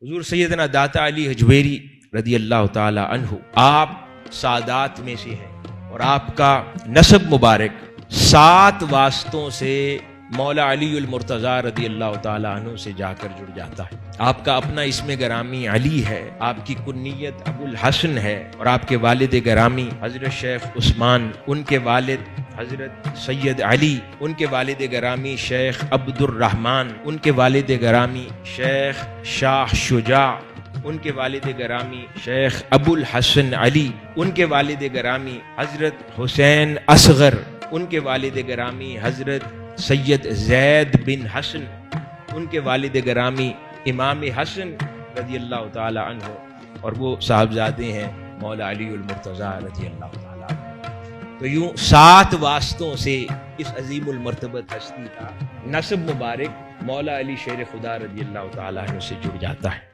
حضور سیدنا داتا علی حجویری رضی اللہ تعالی عنہ آپ سادات میں سے ہیں، اور آپ کا نسب مبارک 7 واسطوں سے مولا علی المرتضیٰ رضی اللہ تعالی عنہ سے جا کر جڑ جاتا ہے۔ آپ کا اپنا اسم گرامی علی ہے، آپ کی کنیت ابو الحسن ہے، اور آپ کے والد گرامی حضرت شیخ عثمان، ان کے والد حضرت سید علی، ان کے والد گرامی شیخ عبد الرحمن، ان کے والد گرامی شیخ شاہ شجاع، ان کے والد گرامی شیخ ابو الحسن علی، ان کے والد گرامی حضرت حسین اصغر، ان کے والد گرامی حضرت سید زید بن حسن، ان کے والد گرامی امام حسن رضی اللہ تعالی عنہ، اور وہ صاحبزادے ہیں مولا علی المرتضیٰ رضی اللہ تعالی عنہ۔ تو یوں 7 واسطوں سے اس عظیم المرتبت ہستی کا نسب مبارک مولا علی شیر خدا رضی اللہ تعالی عنہ سے جڑ جاتا ہے۔